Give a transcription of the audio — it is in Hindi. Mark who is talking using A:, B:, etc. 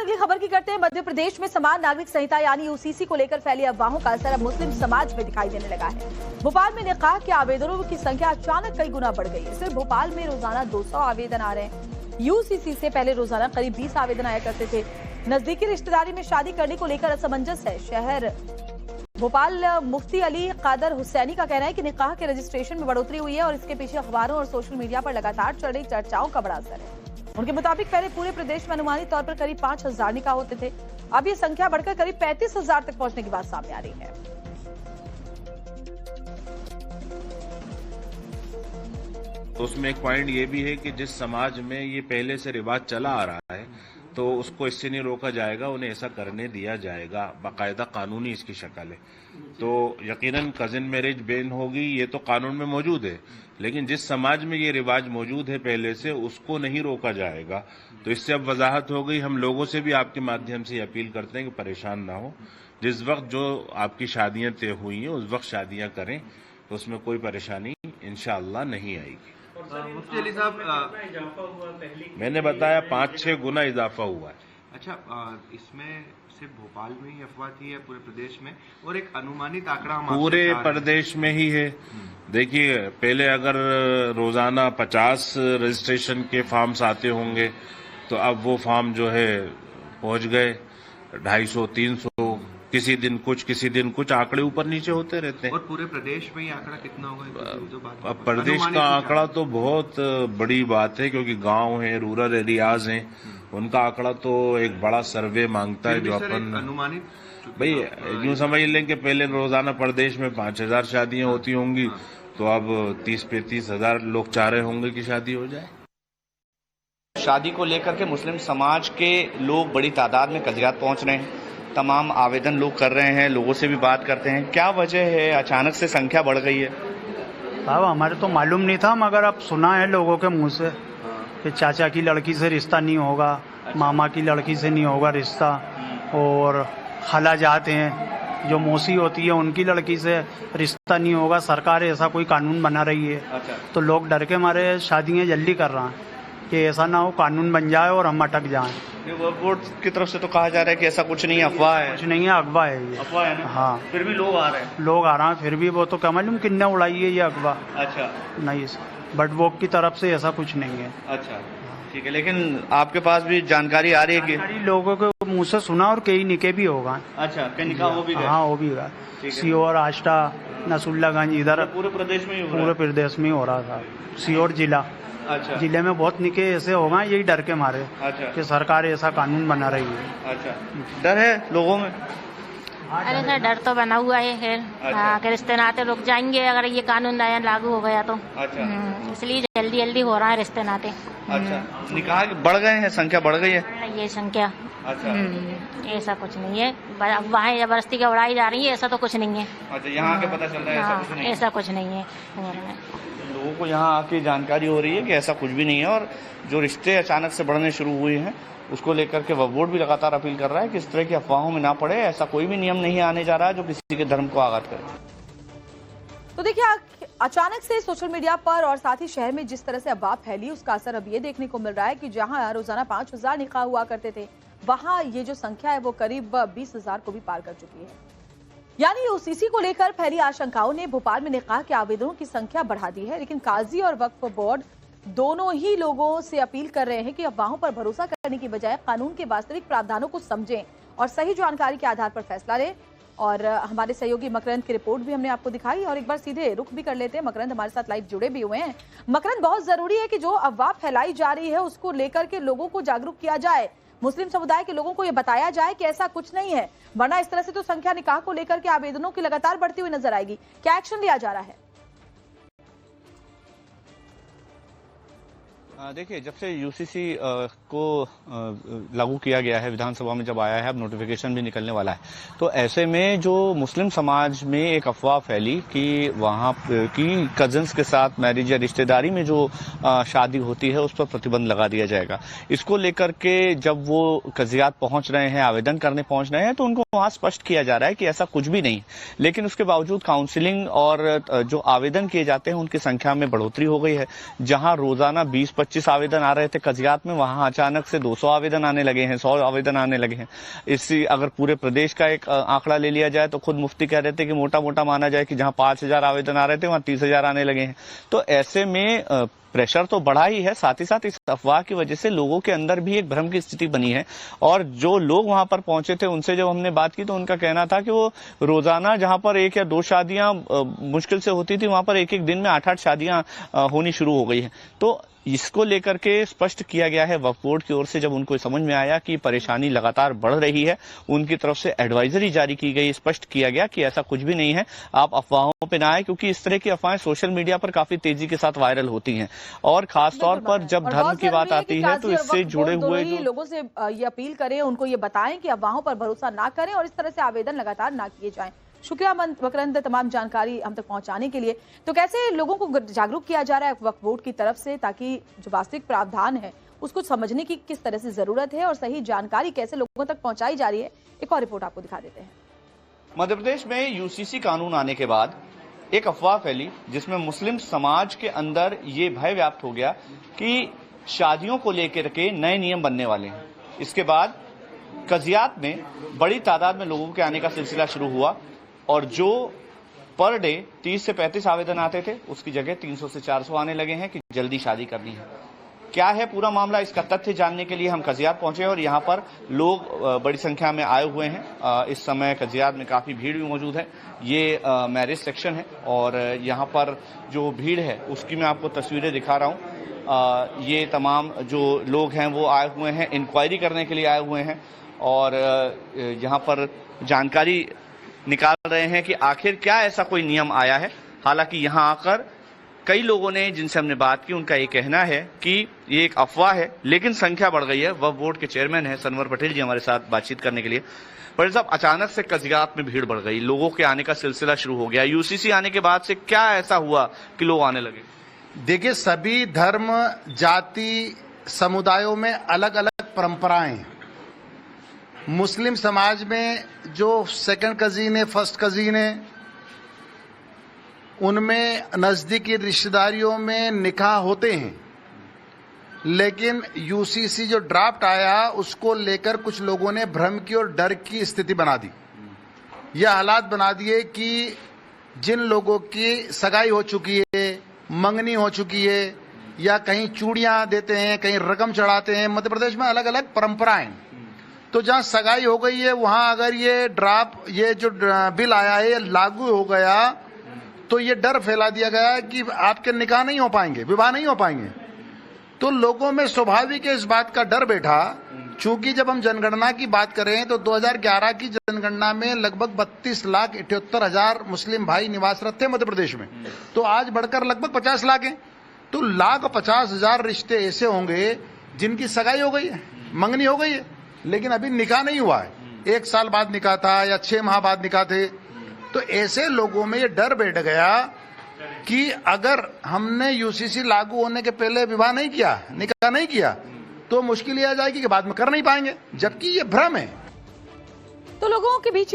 A: अगली खबर की करते हैं। मध्य प्रदेश में समान नागरिक संहिता यानी यूसीसी को लेकर फैली अफवाहों का असर अब मुस्लिम समाज में दिखाई देने लगा है। भोपाल में निकाह के आवेदनों की संख्या अचानक कई गुना बढ़ गई है। सिर्फ भोपाल में रोजाना 200 आवेदन आ रहे हैं। यूसीसी से पहले रोजाना करीब 20 आवेदन आया करते थे। नजदीकी रिश्तेदारी में शादी करने को लेकर असमंजस है। शहर भोपाल मुफ्ती अली कादर हुसैनी का कहना है कि निकाह के रजिस्ट्रेशन में बढ़ोतरी हुई है और इसके पीछे अखबारों और सोशल मीडिया पर लगातार चल रही चर्चाओं का बड़ा असर है। उनके मुताबिक पहले पूरे प्रदेश में अनुमानित तौर पर करीब 5000 निकाह होते थे। अब ये संख्या बढ़कर करीब 35,000 तक पहुंचने की बात सामने आ रही है।
B: तो उसमें एक पॉइंट ये भी है कि जिस समाज में ये पहले से रिवाज चला आ रहा है तो उसको इससे नहीं रोका जाएगा, उन्हें ऐसा करने दिया जाएगा। बाकायदा कानूनी इसकी शक्ल है। तो यकीनन कजिन मैरिज बैन होगी, ये तो कानून में मौजूद है, लेकिन जिस समाज में ये रिवाज मौजूद है पहले से, उसको नहीं रोका जाएगा। तो इससे अब वजाहत हो गई। हम लोगों से भी आपके माध्यम से अपील करते हैं कि परेशान ना हो। जिस वक्त जो आपकी शादियां तय हुई हैं उस वक्त शादियां करें, तो उसमें कोई परेशानी इंशाअल्लाह नहीं आएगी।
C: मुफ्ती अली साहब,
B: मैंने बताया 5-6 गुना इजाफा हुआ है।
C: अच्छा, इसमें सिर्फ भोपाल में ही अफवाह थी या पूरे प्रदेश में? और एक अनुमानित आंकड़ा हम
B: पूरे प्रदेश में ही है। देखिए, पहले अगर रोजाना 50 रजिस्ट्रेशन के फॉर्म्स आते होंगे तो अब वो फॉर्म जो है पहुंच गए 250-300, किसी दिन कुछ किसी दिन कुछ, आंकड़े ऊपर नीचे होते रहते हैं।
C: और पूरे प्रदेश में ये आंकड़ा कितना होगा?
B: अब प्रदेश का आंकड़ा तो बहुत बड़ी बात है, क्योंकि गांव है, रूरल एरियाज हैं, उनका आंकड़ा तो एक बड़ा सर्वे मांगता है। जो अपन
C: अनुमानित
B: भाई यूं समझ लें कि पहले रोजाना प्रदेश में 5000 शादियां होती होंगी, तो अब 30-35,000 लोग चाह रहे होंगे कि शादी हो जाए।
D: शादी को लेकर के मुस्लिम समाज के लोग बड़ी तादाद में कजियात पहुंच रहे हैं। तमाम आवेदन लोग कर रहे हैं, लोगों से भी बात करते हैं। क्या वजह है, अचानक से संख्या बढ़ गई है?
E: साहब, हमारे तो मालूम नहीं था, मगर अब सुना है लोगों के मुंह से कि चाचा की लड़की से रिश्ता नहीं होगा, मामा की लड़की से नहीं होगा रिश्ता, और खाला जाते हैं जो मौसी होती है उनकी लड़की से रिश्ता नहीं होगा। सरकार ऐसा कोई कानून बना रही है। तो लोग डर के मारे शादियां जल्दी कर रहे हैं कि ऐसा ना हो कानून बन जाए और हम अटक जाएं।
D: बोर्ड की तरफ से तो कहा जा रहा है कि ऐसा कुछ नहीं है, अफवाह है।
E: कुछ नहीं है, अफवाह है ये।
D: अफवाह है ना?
E: हाँ,
D: फिर भी लोग आ रहे हैं।
E: लोग आ रहे हैं, फिर भी वो तो क्या मालूम किन्ने उड़ाई है ये अफवाह।
D: अच्छा,
E: नहीं, बट वो की तरफ से ऐसा कुछ नहीं है।
D: अच्छा, ठीक है। लेकिन आपके पास भी जानकारी आ रही है कि
E: लोगों के मुंह से सुना, और कई निके भी होगा।
D: अच्छा, कई निकाह हो भी गए?
E: हाँ, वो भी गया। सीहोर, आष्टा, नसुल्लागंज, इधर
D: पूरे प्रदेश में ही
E: पूरे प्रदेश में हो रहा था। सीहोर जिला,
D: अच्छा,
E: जिले में बहुत निके ऐसे होगा, यही डर के मारे।
D: अच्छा,
E: कि सरकार ऐसा कानून बना रही है।
D: अच्छा, डर है लोगों में?
F: अरे सर, डर तो बना हुआ है फिर।
D: अच्छा।
F: हाँ, कि रिश्ते नाते रुक जाएंगे अगर ये कानून नया लागू हो गया तो।
D: अच्छा,
F: इसलिए जल्दी जल्दी हो रहा है रिश्ते नाते।
D: अच्छा, निकाह बढ़ गए हैं, संख्या बढ़ गई है
F: ये संख्या।
D: अच्छा,
F: ऐसा कुछ नहीं है, अफवाहें जबरदस्ती के उड़ाई जा रही है, ऐसा तो कुछ नहीं है।
D: अच्छा, यहाँ आके पता चल रहा है ऐसा कुछ नहीं है।
F: ऐसा कुछ नहीं है हो रहा है।
D: लोगों को यहाँ आके जानकारी हो रही है कि ऐसा कुछ भी नहीं है, और जो रिश्ते अचानक से बढ़ने शुरू हुए हैं उसको लेकर के वक्फ बोर्ड भी लगातार अपील कर रहा है कि इस तरह की अफवाहों में ना पड़े। ऐसा कोई भी नियम नहीं आने जा रहा है जो किसी के धर्म को आघात करे।
A: तो देखिए, अचानक से सोशल मीडिया पर और साथ ही शहर में जिस तरह से अफवाह फैली, उसका असर अब ये देखने को मिल रहा है कि जहां रोजाना 5000 निकाह हुआ करते थे, वहां ये जो संख्या है वो करीब 20,000 को भी पार कर चुकी है। यानी यूसीसी को लेकर फैली आशंकाओं ने भोपाल में निकाह के आवेदनों की संख्या बढ़ा दी है। लेकिन काजी और वक्फ बोर्ड दोनों ही लोगों से अपील कर रहे हैं कि अफवाहों पर भरोसा करने की बजाय कानून के वास्तविक प्रावधानों को समझें और सही जानकारी के आधार पर फैसला लें। और हमारे सहयोगी मकरंद की रिपोर्ट भी हमने आपको दिखाई, और एक बार सीधे रुख भी कर लेते हैं। मकरंद हमारे साथ लाइव जुड़े भी हुए हैं। मकरंद, बहुत जरूरी है कि जो अफवाह फैलाई जा रही है उसको लेकर के लोगों को जागरूक किया जाए, मुस्लिम समुदाय के लोगों को ये बताया जाए कि ऐसा कुछ नहीं है, वरना इस तरह से तो संख्या निकाह को लेकर के आवेदनों की लगातार बढ़ती हुई नजर आएगी। क्या एक्शन लिया जा रहा है?
D: देखिए, जब से यूसीसी को लागू किया गया है, विधानसभा में जब आया है, अब नोटिफिकेशन भी निकलने वाला है, तो ऐसे में जो मुस्लिम समाज में एक अफवाह फैली कि वहाँ की कजन्स के साथ मैरिज या रिश्तेदारी में जो शादी होती है उस पर प्रतिबंध लगा दिया जाएगा। इसको लेकर के जब वो कजियात पहुंच रहे हैं, आवेदन करने पहुंच रहे हैं, तो उनको वहाँ स्पष्ट किया जा रहा है कि ऐसा कुछ भी नहीं। लेकिन उसके बावजूद काउंसिलिंग और जो आवेदन किए जाते हैं उनकी संख्या में बढ़ोतरी हो गई है। जहाँ रोजाना 20-25 25 आवेदन आ रहे थे कजियात में, वहां अचानक से 200 आवेदन आने लगे हैं, 100 आवेदन आने लगे हैं। इसी अगर पूरे प्रदेश का एक आंकड़ा ले लिया जाए तो खुद मुफ्ती कह रहे थे कि मोटा मोटा माना जाए कि जहां 5000 आवेदन आ रहे थे वहां 30,000 आने लगे हैं। तो ऐसे में प्रेशर तो बढ़ा ही है, साथ ही साथ इस अफवाह की वजह से लोगों के अंदर भी एक भ्रम की स्थिति बनी है। और जो लोग वहां पर पहुंचे थे उनसे जब हमने बात की तो उनका कहना था कि वो रोजाना जहां पर 1 या 2 शादियां मुश्किल से होती थी, वहां पर एक दिन में 8-8 शादियां होनी शुरू हो गई है। तो इसको लेकर के स्पष्ट किया गया है वक्फ बोर्ड की ओर से, जब उनको समझ में आया कि परेशानी लगातार बढ़ रही है, उनकी तरफ से एडवाइजरी जारी की गई, स्पष्ट किया गया कि ऐसा कुछ भी नहीं है, आप अफवाहों पे ना आए, क्योंकि इस तरह की अफवाहें सोशल मीडिया पर काफी तेजी के साथ वायरल होती हैं। और खासतौर पर जब धर्म की बात आती है तो इससे जुड़े हुए जो
A: लोगों से ये अपील करें, उनको ये बताएं कि अफवाहों पर भरोसा ना करें और इस तरह से आवेदन लगातार ना किए जाएं। शुक्रिया मकरंद, तमाम जानकारी हम तक पहुंचाने के लिए। तो कैसे लोगों को जागरूक किया जा रहा है वक्फ बोर्ड की तरफ से, ताकि जो वास्तविक प्रावधान है उसको समझने की किस तरह से जरूरत है और सही जानकारी कैसे लोगों तक पहुंचाई जा रही है, एक और रिपोर्ट आपको दिखा देते हैं।
D: मध्य प्रदेश में यूसीसी कानून आने के बाद एक अफवाह फैली जिसमें मुस्लिम समाज के अंदर ये भय व्याप्त हो गया कि शादियों को लेकर के नए नियम बनने वाले हैं। इसके बाद कजियात में बड़ी तादाद में लोगों के आने का सिलसिला शुरू हुआ और जो पर डे 30 से 35 आवेदन आते थे उसकी जगह 300 से 400 आने लगे हैं कि जल्दी शादी करनी है। क्या है पूरा मामला, इसका तथ्य जानने के लिए हम कजियात पहुंचे और यहाँ पर लोग बड़ी संख्या में आए हुए हैं। इस समय कजियात में काफी भीड़ भी मौजूद है। ये मैरिज सेक्शन है और यहाँ पर जो भीड़ है उसकी मैं आपको तस्वीरें दिखा रहा हूँ। ये तमाम जो लोग हैं वो आए हुए हैं, इंक्वायरी करने के लिए आए हुए हैं और यहाँ पर जानकारी निकाल रहे हैं कि आखिर क्या ऐसा कोई नियम आया है। हालांकि यहाँ आकर कई लोगों ने जिनसे हमने बात की उनका ये कहना है कि ये एक अफवाह है, लेकिन संख्या बढ़ गई है। वक्फ बोर्ड के चेयरमैन हैं सनवर पटेल जी हमारे साथ बातचीत करने के लिए। पटेल साहब, अचानक से कजियात में भीड़ बढ़ गई, लोगों के आने का सिलसिला शुरू हो गया, यूसीसी आने के बाद से क्या ऐसा हुआ कि लोग आने लगे?
G: देखिए, सभी धर्म, जाति, समुदायों में अलग अलग परंपराएं हैं। मुस्लिम समाज में जो सेकंड कजीन है, फर्स्ट कजीन है, उनमें नजदीकी रिश्तेदारियों में निकाह होते हैं, लेकिन यूसीसी जो ड्राफ्ट आया उसको लेकर कुछ लोगों ने भ्रम की और डर की स्थिति बना दी। यह हालात बना दिए कि जिन लोगों की सगाई हो चुकी है, मंगनी हो चुकी है, या कहीं चूड़ियां देते हैं, कहीं रकम चढ़ाते हैं। मध्य प्रदेश में अलग अलग परंपराएं, तो जहां सगाई हो गई है वहां अगर ये जो बिल आया है ये लागू हो गया तो ये डर फैला दिया गया कि आपके निकाह नहीं हो पाएंगे, विवाह नहीं हो पाएंगे। तो लोगों में स्वाभाविक इस बात का डर बैठा। चूंकि जब हम जनगणना की बात करें तो 2011 की जनगणना में लगभग 32,78,000 मुस्लिम भाई निवासरत थे मध्य प्रदेश में, तो आज बढ़कर लगभग 50 लाख हैं। तो 1,50,000 रिश्ते ऐसे होंगे जिनकी सगाई हो गई है, मंगनी हो गई है, लेकिन अभी निकाह नहीं हुआ है। 1 साल बाद निकाह था या 6 माह बाद निकाह थे। तो ऐसे लोगों में ये डर बैठ गया कि अगर हमने यूसीसी लागू होने के पहले विवाह नहीं किया, निकाह नहीं किया, तो मुश्किल ये आ जाएगी कि बाद में कर नहीं पाएंगे, जबकि ये भ्रम है।
A: तो लोगों के बीच